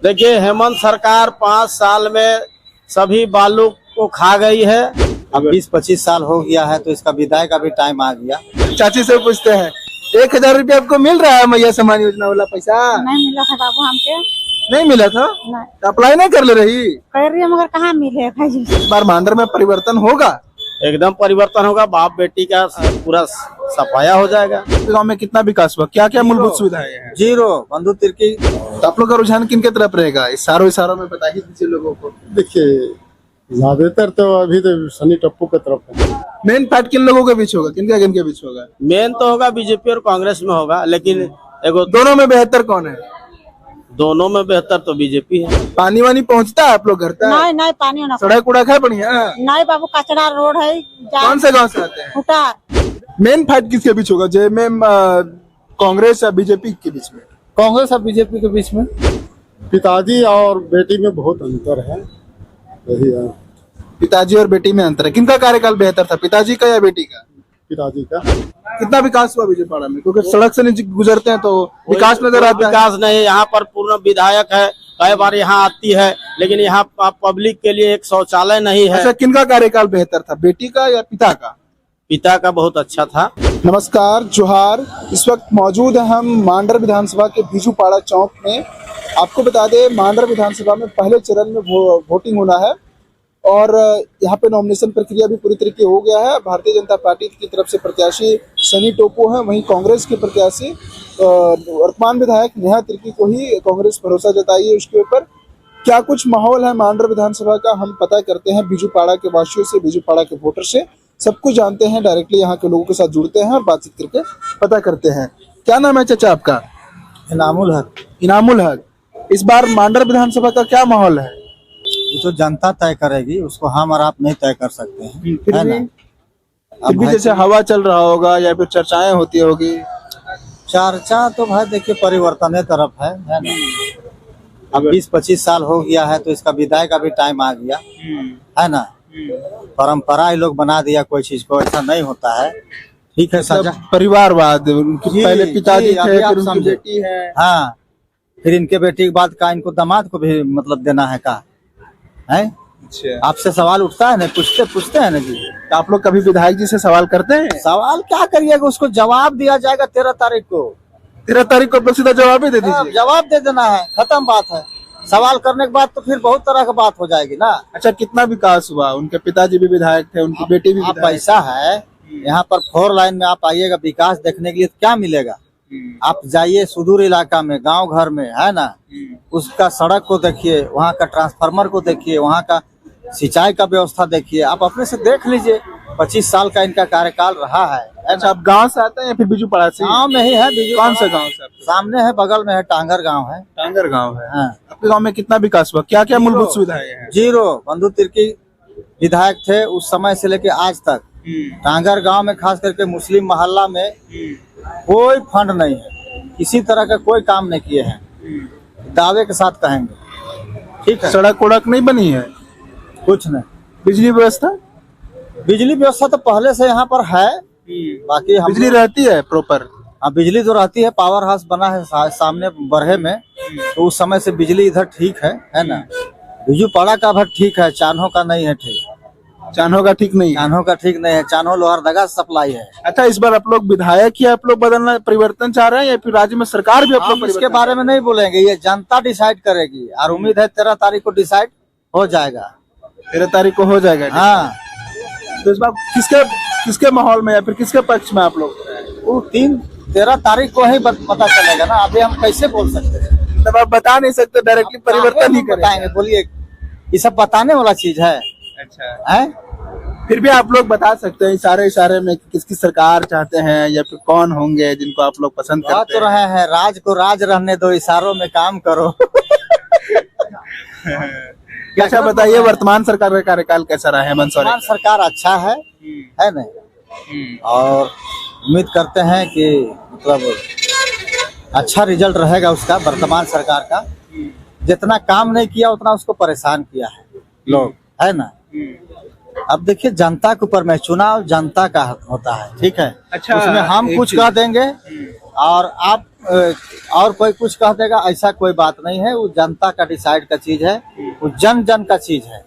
देखिए, हेमंत सरकार 5 साल में सभी बालू को खा गई है। अब 20-25 साल हो गया है तो इसका विदाई का भी टाइम आ गया। चाची से पूछते हैं, 1000 रुपया आपको मिल रहा है मैया सम्मान योजना वाला पैसा? नहीं मिला था बाबू हमके। नहीं मिला था? नहीं तो अप्लाई नहीं कर ले रही? कर रही है मगर कहाँ मिले भाई। इस बार मांडर में परिवर्तन होगा? एकदम परिवर्तन होगा। बाप बेटी का पूरा सफाया हो जाएगा। गांव में कितना विकास हुआ? क्या क्या मूलभूत सुविधाएं हैं? जीरो बंधु तिर्की। तो आप लोग का रुझान किन के तरफ रहेगा? इशारों में बता ही दीजिए लोगों को। देखिए, ज्यादातर तो अभी तो सनी टप्पू की तरफ है। मेन फाइट किन लोगों के बीच होगा? किनके बीच होगा? मेन तो होगा बीजेपी और कांग्रेस में होगा, लेकिन एगो दोनों में बेहतर कौन है? दोनों में बेहतर तो बीजेपी है। पानी वानी पहुंचता है आप लोग घर तक? नहीं नहीं पानी ना। सड़क उड़क है बढ़िया? नहीं बाबू कचरा रोड है। कौन से गांव से आते हैं? फुटार। मेन फाइट किसके बीच होगा? जय में कांग्रेस या बीजेपी के बीच में? कांग्रेस और बीजेपी के बीच में पिताजी और बेटी में बहुत अंतर है। यही है, पिताजी और बेटी में अंतर है। किनका कार्यकाल बेहतर था, पिताजी का या बेटी का? पिताजी का। कितना विकास हुआ विजयपाड़ा में? क्योंकि सड़क से नीचे गुजरते हैं तो विकास नजर आता है। विकास नहीं, यहाँ पर पूर्ण विधायक है, कई बार यहाँ आती है, लेकिन यहाँ पब्लिक के लिए एक शौचालय नहीं है। अच्छा, किनका कार्यकाल बेहतर था, बेटी का या पिता का? पिता का बहुत अच्छा था। नमस्कार, जोहार। इस वक्त मौजूद है हम मांडर विधानसभा के बिजुपाड़ा चौक में। आपको बता दें, मांडर विधानसभा में पहले चरण में वोटिंग होना है और यहाँ पे नॉमिनेशन प्रक्रिया भी पूरी तरीके हो गया है। भारतीय जनता पार्टी की तरफ से प्रत्याशी सनी टोपो हैं, वहीं कांग्रेस के प्रत्याशी वर्तमान विधायक नेहा तिर्की को ही कांग्रेस भरोसा जताई है। उसके ऊपर क्या कुछ माहौल है मांडर विधानसभा का, हम पता करते हैं बिजुपाड़ा के वासियों से, बिजुपाड़ा के वोटर से। सब कुछ जानते हैं, डायरेक्टली यहाँ के लोगों के साथ जुड़ते हैं और बातचीत करके पता करते हैं। क्या नाम है चाचा आपका? इनामुल हक। इनामुल हक। इस बार मांडर विधानसभा का क्या माहौल है? ये तो जनता तय करेगी, उसको हम और आप नहीं तय कर सकते हैं, फिर है भी ना? फिर भी जैसे हवा चल रहा होगा या फिर चर्चाएं होती होगी। चर्चा तो भाई देखिए परिवर्तन तरफ है ना? अब 20-25 साल हो गया है तो इसका विदाई का भी टाइम आ गया है ना? परंपरा ही लोग बना दिया कोई चीज को, ऐसा नहीं होता है। ठीक है, सजा परिवारवाद, उनके पहले पिताजी थे, अभी आप फिर उनकी समझे। बेटी है। हाँ, फिर इनके बेटी के बाद का इनको दामाद को भी मतलब देना है का है? अच्छा, आपसे सवाल उठता है ना, पूछते हैं ना जी। तो आप लोग कभी विधायक जी से सवाल करते हैं? सवाल क्या करिएगा, उसको जवाब दिया जाएगा 13 तारीख को। 13 तारीख को सीधा जवाब ही दे हाँ, दीजिए। जवाब दे देना है, खत्म बात है। सवाल करने के बाद तो फिर बहुत तरह की बात हो जाएगी ना। अच्छा, कितना विकास हुआ? उनके पिताजी भी विधायक थे, उनकी बेटी भी आप विधायक। ऐसा है, यहाँ पर 4 लाइन में आप आइएगा विकास देखने के लिए, तो क्या मिलेगा? आप जाइए सुदूर इलाका में, गांव घर में, है ना? उसका सड़क को देखिए, वहाँ का ट्रांसफार्मर को देखिए, वहाँ का सिंचाई का व्यवस्था देखिए, आप अपने से देख लीजिए। 25 साल का इनका कार्यकाल रहा है। अच्छा, आप गांव से आते हैं या फिर बिजुपाड़ा से? गाँव में ही है। बिजू कौन सा गांव से? सामने है, बगल में है, टांगर गाँव है। टांगर गांव है। हाँ। आपके गांव में कितना विकास हुआ? क्या क्या मूलभूत सुविधाएं हैं? जीरो बंधु तिर्की विधायक थे उस समय से लेके आज तक। टांगर गांव में खास करके मुस्लिम मोहल्ला में कोई फंड नहीं है, किसी तरह का कोई काम नहीं किए हैं, दावे के साथ कहेंगे। ठीक है, सड़क उड़क नहीं बनी है? कुछ नहीं। बिजली व्यवस्था? बिजली व्यवस्था तो पहले से यहाँ पर है, बाकी हम बिजली रहती है प्रॉपर? हाँ, बिजली तो रहती है। पावर हाउस बना है सामने बरहे में, तो उस समय से बिजली इधर ठीक है ना? बिजुपाड़ा का भी ठीक है, चान्हो का नहीं है ठीक। चान्हो का ठीक नहीं है? चान्हो का ठीक नहीं है, चान्हो लोहरदगा सप्लाई है। अच्छा, इस बार आप लोग विधायक ही आप लोग बदलना, परिवर्तन चाह रहे हैं या फिर राज्य में सरकार भी आप लोग हम इसके परिवर्तन? बारे में नहीं बोलेंगे, ये जनता डिसाइड करेगी और उम्मीद है 13 तारीख को डिसाइड हो जाएगा। 13 तारीख को हो जाएगा। हाँ, तो इस बार किसके माहौल में या फिर किसके पक्ष में आप लोग? वो 13 तारीख को ही पता चलेगा ना। अभी हम कैसे बोल सकते हैं? मतलब आप बता नहीं सकते, डायरेक्टली परिवर्तन ही बताएंगे। बोलिए, ये सब बताने वाला चीज है? अच्छा है? फिर भी आप लोग बता सकते हैं इशारे में कि किसकी सरकार चाहते हैं या फिर कौन होंगे जिनको आप लोग पसंद बात करते तो रहे हैं, राज को राज रहने दो, इशारों में काम करो। हैं। अच्छा, बताइए वर्तमान सरकार का कार्यकाल कैसा रहा है? हेमंत सोरेन वर्तमान सरकार अच्छा है ना? और उम्मीद करते हैं कि मतलब अच्छा रिजल्ट रहेगा उसका, वर्तमान सरकार का। जितना काम नहीं किया उतना उसको परेशान किया है लोग, है ना? अब देखिए, जनता के ऊपर में, चुनाव जनता का होता है, ठीक है? अच्छा, उसमें हम कुछ कह देंगे और आप और कोई कुछ कह देगा, ऐसा कोई बात नहीं है। वो जनता का डिसाइड का चीज है, वो जन जन का चीज है।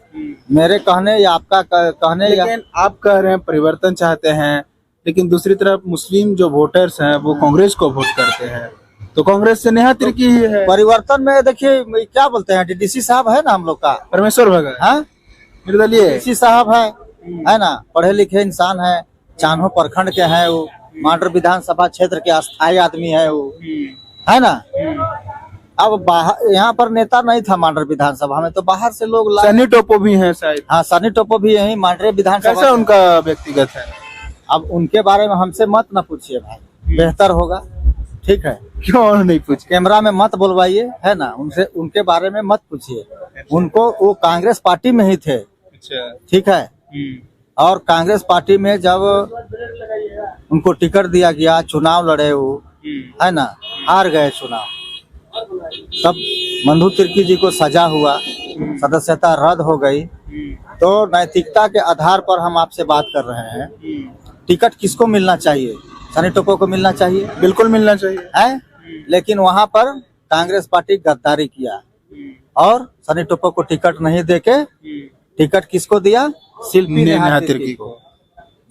मेरे कहने या आपका कहने या लेकिन आप कह रहे हैं परिवर्तन चाहते हैं, लेकिन दूसरी तरफ मुस्लिम जो वोटर्स हैं वो कांग्रेस को वोट करते हैं, तो कांग्रेस से नेहा तिर्की ही है। परिवर्तन में देखिए क्या बोलते हैं, डीडीसी साहब है ना हम लोग का, परमेश्वर भगत हाँ निर्दलीय डीडीसी साहब है ना, पढ़े लिखे इंसान है, चान्हो प्रखंड के हैं वो, मांडर विधानसभा क्षेत्र के अस्थायी आदमी है वो, है ना। अब बाहर यहाँ पर नेता नहीं था मांडर विधानसभा में, तो बाहर से लोग लाए। सनी टोपो भी हैं शायद। हाँ सनी टोपो भी यही मांडर विधानसभा। कैसा उनका व्यक्तिगत है? अब उनके बारे में हमसे मत न पूछिए भाई, बेहतर होगा, ठीक है। क्यों नहीं पूछ? कैमरा में मत बुलवाइए, है ना, उनसे उनके बारे में मत पूछिए। उनको वो कांग्रेस पार्टी में ही थे, अच्छा ठीक है। और कांग्रेस पार्टी में जब उनको टिकट दिया गया, चुनाव लड़े वो, है ना, हार गए चुनाव, तब मंधु तिर्की जी को सजा हुआ, सदस्यता रद्द हो गई। तो नैतिकता के आधार पर हम आपसे बात कर रहे हैं, टिकट किसको मिलना चाहिए? सनी टोपो को मिलना चाहिए, बिल्कुल मिलना चाहिए है। लेकिन वहां पर कांग्रेस पार्टी गद्दारी किया और सनी टोपो को टिकट नहीं देके टिकट किसको दिया? शिल्पी नेहा तिर्की को।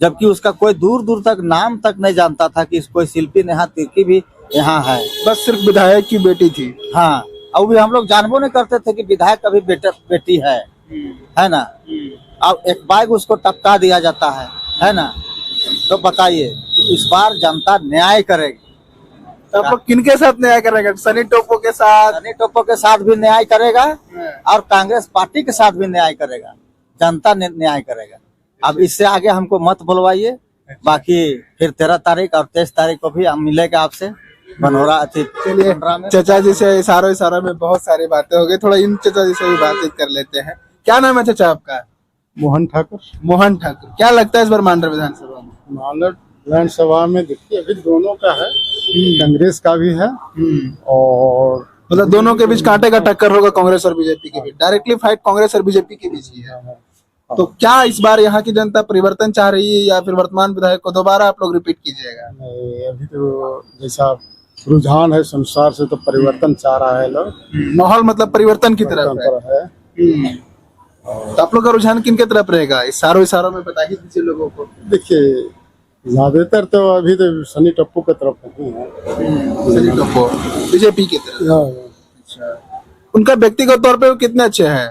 जबकि उसका कोई दूर दूर तक नाम तक नहीं जानता था कि कोई शिल्पी नेहा तिर्की भी यहाँ है। बस सिर्फ विधायक की बेटी थी। हाँ, और भी हम लोग जानबो नहीं करते थे कि विधायक का भी बेटी है ना। अब एक बाइक उसको टपका दिया जाता है ना। तो बताइए, इस बार जनता न्याय करेगी। तो आप लोग किनके साथ न्याय करेगा? सनी टोपो के साथ? सनी टोपो के साथ भी न्याय करेगा और कांग्रेस पार्टी के साथ भी न्याय करेगा, जनता न्याय करेगा। अब इससे आगे हमको मत बुलवाइए। बाकी फिर 13 तारीख और 23 तारीख को भी हम मिलेगा आपसे बनोरा। चलिए, चाचा जी से इशारों में बहुत सारी बातें हो गई, थोड़ा इन चाचा जी से भी बातचीत कर लेते हैं। क्या नाम है चाचा आपका? मोहन ठाकुर। मोहन ठाकुर। क्या लगता है इस बार मांडर विधानसभा में? मांडर विधानसभा में देखिए अभी दोनों का है, कांग्रेस का भी है और मतलब दोनों के बीच कांटे का टक्कर होगा, कांग्रेस और बीजेपी के बीच। डायरेक्टली फाइट कांग्रेस और बीजेपी के बीच ही है। तो क्या इस बार यहाँ की जनता परिवर्तन चाह रही है या फिर वर्तमान विधायक को दोबारा आप लोग रिपीट कीजिएगा? नहीं, अभी तो जैसा रुझान है संसार से, तो परिवर्तन चाह रहा है लोग। माहौल मतलब परिवर्तन की तरफ है। तो आप लोग का रुझान किन के तरफ रहेगा? इशारों में बता ही दीजिए लोगों को। देखिए ज्यादातर तो अभी तो सनी टप्पू की तरफ नहीं है, सनी टोपो बीजेपी की तरफ। अच्छा, उनका व्यक्तिगत तौर पे वो कितने अच्छे हैं?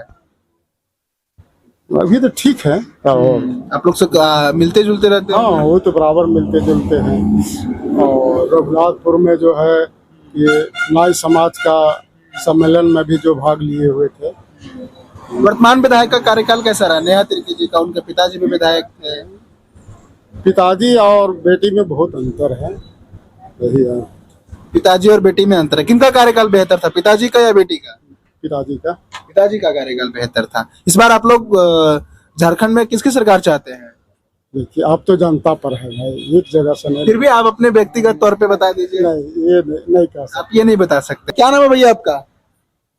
अभी तो ठीक है। और आप लोग से मिलते जुलते रहते हैं? हाँ, वो तो बराबर मिलते जुलते हैं। और रघुनाथपुर में जो है ये नाई समाज का सम्मेलन में भी जो भाग लिए हुए थे। वर्तमान विधायक का कार्यकाल कैसा रहा? नेहा तिर्की जी का, उनके पिताजी भी विधायक थे। पिताजी और बेटी में बहुत अंतर है, यही है। पिताजी और बेटी में अंतर है। किनका कार्यकाल बेहतर था, पिताजी का या बेटी का? पिताजी का। पिताजी का कार्यकाल बेहतर था। इस बार आप लोग झारखंड में किसकी सरकार चाहते हैं? देखिए आप तो जनता पर है भाई, एक जगह से नहीं। फिर भी आप अपने व्यक्तिगत तौर पे बता दीजिए। नहीं, ये नहीं कह सकते। आप ये नहीं बता सकते। क्या नाम है भैया आपका?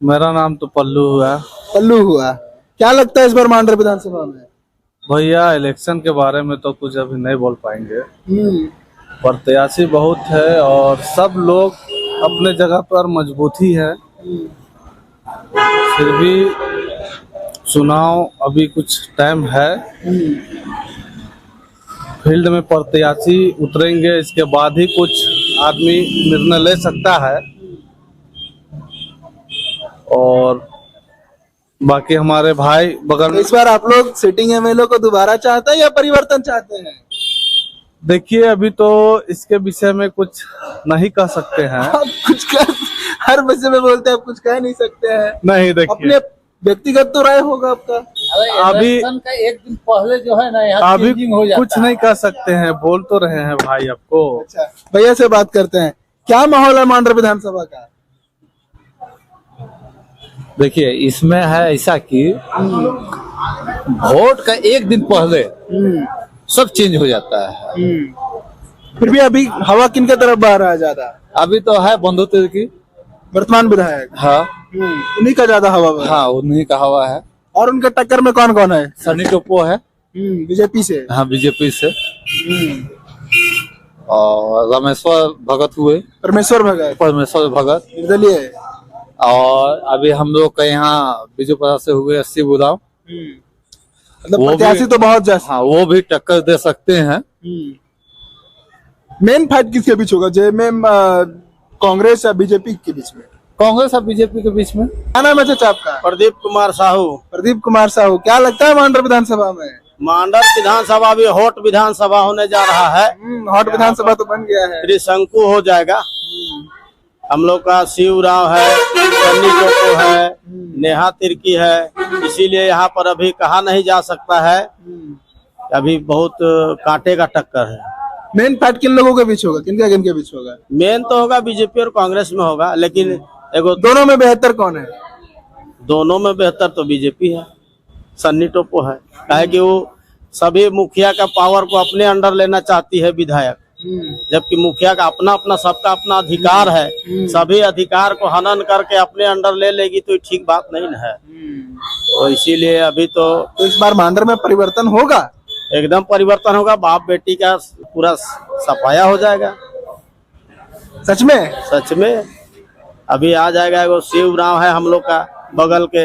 मेरा नाम तो पल्लू हुआ। पल्लू हुआ। क्या लगता है इस बार मांडर विधानसभा में? भैया इलेक्शन के बारे में तो कुछ अभी नहीं बोल पाएंगे, प्रत्याशी बहुत है और सब लोग अपने जगह पर मजबूत ही है। फिर भी चुनाव अभी कुछ टाइम है, फील्ड में प्रत्याशी उतरेंगे, इसके बाद ही कुछ आदमी निर्णय ले सकता है। और बाकी हमारे भाई बगल में। इस बार आप लोग सिटिंग एमएलए को दोबारा चाहते हैं या परिवर्तन चाहते हैं? देखिए अभी तो इसके विषय में कुछ नहीं कह सकते हैं। आप कुछ कर, हर विषय में बोलते हैं, आप कुछ कह नहीं सकते हैं। नहीं, देखिए अपने व्यक्तिगत तो राय होगा आपका। अभी एक दिन पहले जो है ना, अभी कुछ नहीं कह सकते हैं, बोल तो रहे हैं भाई आपको। अच्छा, भैया से बात करते हैं। क्या माहौल है मांडर विधानसभा का? देखिए इसमें है ऐसा कि वोट का एक दिन पहले सब चेंज हो जाता है। फिर भी अभी हवा किनके तरफ बह रहा है ज्यादा? अभी तो है बंधु तिर्की वर्तमान विधायक। हाँ, उन्हीं का ज्यादा हवा बह रहा है। हाँ उन्हीं का हवा है। और उनके टक्कर में कौन कौन है? सनी टोपो है बीजेपी से। हाँ, बीजेपी से। और रामेश्वर भगत हुए, परमेश्वर भगत परमेश्वर भगत। निर्दलीय है। और अभी हम लोग के यहाँ बीजूपुरा से हुए अस्सी बुदाव, मतलब वो भी- प्रत्याशी तो बहुत जैसा। हाँ वो भी टक्कर दे सकते हैं। मेन फाइट किसके बीच होगा, जेएमएम कांग्रेस या बीजेपी के बीच में? कांग्रेस और बीजेपी के बीच में। क्या नाम है चाचा आपका? प्रदीप कुमार साहू। प्रदीप कुमार साहू। क्या लगता है मांडर विधानसभा में? मांडर विधानसभा भी हॉट विधानसभा होने जा रहा है। हॉट विधानसभा तो बन गया है। त्रिशंकु हो जाएगा। हम लोग का शिवराव है, सन्नी टोपो है, नेहा तिर्की है, इसीलिए यहाँ पर अभी कहा नहीं जा सकता है। अभी बहुत कांटे का टक्कर है। मेन फाइट किन लोगों के बीच होगा, किनके बीच होगा? मेन तो होगा बीजेपी और कांग्रेस में होगा, लेकिन एगो दोनों में बेहतर कौन है? दोनों में बेहतर तो बीजेपी है, सन्नी टोपो है। काहे कि वो सभी मुखिया का पावर को अपने अंडर लेना चाहती है विधायक, जबकि मुखिया का अपना अपना सबका अपना अधिकार है। सभी अधिकार को हनन करके अपने अंडर ले लेगी तो ठीक बात नहीं है। तो इसीलिए अभी तो इस बार मांडर में परिवर्तन होगा, एकदम परिवर्तन होगा। बाप बेटी का पूरा सफाया हो जाएगा। सच में? सच में अभी आ जाएगा। वो शिवराव है हम लोग का बगल के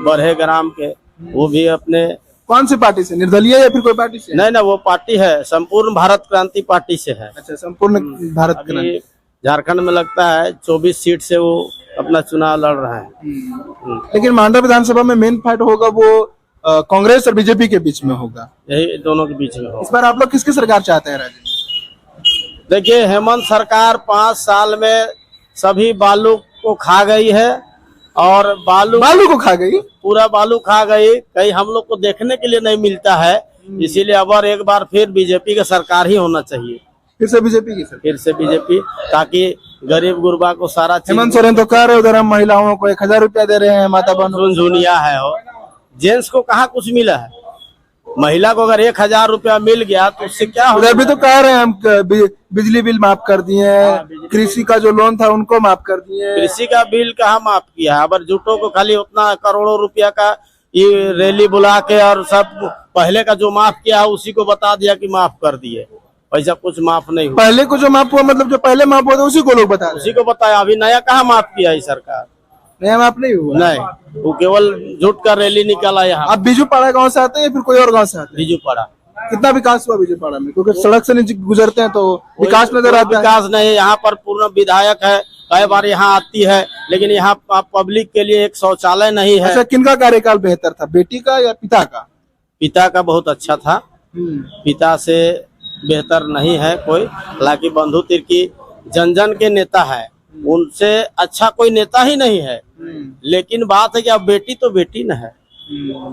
बरहे ग्राम के, वो भी अपने कौन सी पार्टी से, निर्दलीय या फिर कोई पार्टी से? नहीं, वो पार्टी है संपूर्ण भारत क्रांति पार्टी से है। अच्छा, संपूर्ण भारत के अभी झारखंड में लगता है 24 सीट से वो अपना चुनाव लड़ रहे हैं। लेकिन मांडर विधानसभा में मेन फाइट होगा वो कांग्रेस और बीजेपी के बीच में होगा। यही दोनों के बीच में हो। इस बार आप लोग किसकी सरकार चाहते हैं राज्य में? देखिए, हेमंत सरकार 5 साल में सभी बालू को खा गई है और बालू को खा गई। पूरा बालू खा गई। कहीं हम लोग को देखने के लिए नहीं मिलता है। इसीलिए अब और एक बार फिर बीजेपी का सरकार ही होना चाहिए। फिर से बीजेपी की सरकार? फिर से बीजेपी, ताकि गरीब गुरबा को सारा चीज। हेमंत सोरेन तो कह रहे उधर हम महिलाओं को 1000 रुपया दे रहे हैं, माता बहनों झुनझुनिया है। और जेंट्स को कहाँ कुछ मिला है। महिला को अगर 1000 रुपया मिल गया तो उससे क्या उधर भी होगा? तो कह रहे हैं हम बिजली बिल माफ कर दिए हैं, कृषि का जो लोन था उनको माफ कर दिए। कृषि का बिल कहाँ माफ किया है? अब झूठों को खाली उतना करोड़ों रुपया का ये रैली बुला के और सब पहले का जो माफ किया है उसी को बता दिया कि माफ कर दिए। वैसा कुछ माफ नहीं हुआ। पहले को जो माफ हुआ, मतलब जो पहले माफ हुआ था उसी को लोग बता रहे हैं। उसी को बताया। अभी नया कहाँ माफ किया है सरकार? नया माफ नहीं हुआ। नहीं, वो केवल झूठ का रैली निकाला यहाँ। आप बीजूपाड़ा गांव से आते हैं या फिर कोई और गांव से आते हैं? बीजू पड़ा। कितना विकास हुआ बीजूपाड़ा में? क्योंकि सड़क से नीचे गुजरते हैं तो विकास नजर आता है। विकास नहीं। यहाँ पर पूर्ण विधायक है, कई बार यहाँ आती है, लेकिन यहाँ पब्लिक के लिए एक शौचालय नहीं है। अच्छा, किनका कार्यकाल बेहतर था, बेटी का या पिता का? पिता का बहुत अच्छा था, पिता से बेहतर नहीं है कोई। हालांकि बंधु तिर्की जन जन के नेता है, उनसे अच्छा कोई नेता ही नहीं है। लेकिन बात है कि अब बेटी तो बेटी न है,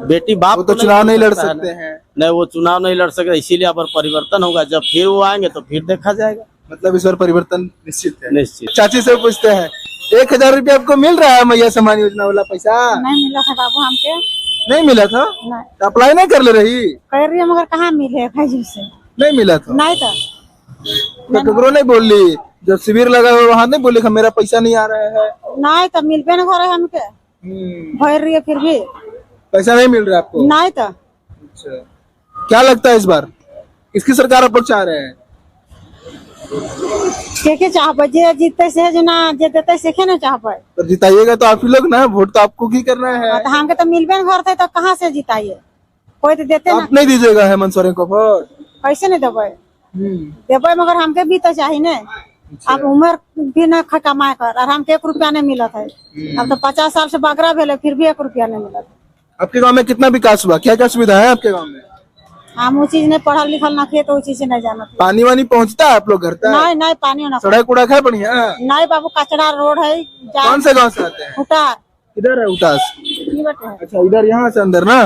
बेटी बाप वो तो चुनाव नहीं लड़ सकते हैं। नहीं, वो चुनाव नहीं लड़ सकते। इसीलिए अब परिवर्तन होगा। जब फिर वो आएंगे तो फिर देखा जाएगा। मतलब इस बार परिवर्तन निश्चित है। निश्चित। चाची से पूछते हैं, 1000 रुपया आपको मिल रहा है मैया सम्मान योजना वाला पैसा? नहीं मिला था बाबू हमके। नहीं मिला था? नहीं तो अप्लाई नहीं कर ले रही? कर रही है, मगर कहाँ मिले भाई से? नहीं मिला था नहीं था। तो ककरो नहीं बोल ली? जब शिविर लगा हुआ वहाँ नहीं बोली मेरा पैसा नहीं आ रहा है? नहीं तो मिलबे न करे हमके। भर रही है फिर भी पैसा नहीं मिल रहा आपको? नहीं तो। अच्छा, क्या लगता है इस बार किसकी सरकार आप लोग चाह रहे हैं? के चाहबे, जे जीतते से जो ना जे देते से के ना चाहबे। तो जिताइएगा तो आप ही लोग ना, वोट तो आपको ही करना है। तो हमके तो मिलबे न करते तो कहाँ से जिताइए? कोई तो देते ना। आप नहीं दीजिएगा हेमंत सोरेन को वोट? कैसे नहीं देवे? देवे मगर हमके भी तो चाहिए ना। अब उम्र भी न कमाए कर और हमके 1 रुपया नहीं मिला था। अब तो 50 साल से बागरा भेले फिर भी 1 रुपया नहीं मिला था। आपके गांव में कितना विकास हुआ, क्या क्या सुविधा है आपके गांव में? हम वो चीज नहीं पढ़ल लिखल ना थे तो वो चीज से नहीं जाना। पानी वानी पहुंचता है आप लोग घर तक? नहीं नहीं, पानी ना। सड़क उड़क है बढ़िया? नहीं बाबू, कचरा रोड है। कौन से गांव से आते हैं? उतार इधर है उतास? ये बटे है। अच्छा, इधर यहाँ से अंदर ना?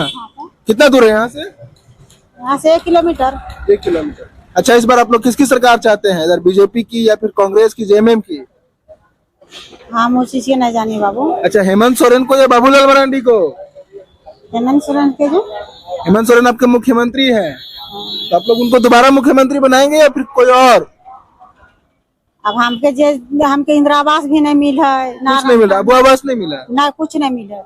कितना दूर है यहाँ से? यहाँ से 1 किलोमीटर। 1 किलोमीटर। अच्छा, इस बार आप लोग किसकी सरकार चाहते हैं, इधर बीजेपी की या फिर कांग्रेस की, जेएमएम की? हम वो चीज के नहीं जानी बाबू। अच्छा, हेमंत सोरेन को या बाबूलाल मरांडी को? हेमंत सोरेन के जो। हेमंत सोरेन आपके मुख्यमंत्री हैं, तो आप लोग उनको दोबारा मुख्यमंत्री बनाएंगे या फिर कोई और? अब हमके इंदिरा आवास भी नहीं मिला है कुछ नहीं मिला? अबू आवास नहीं मिला? ना, कुछ नहीं मिला।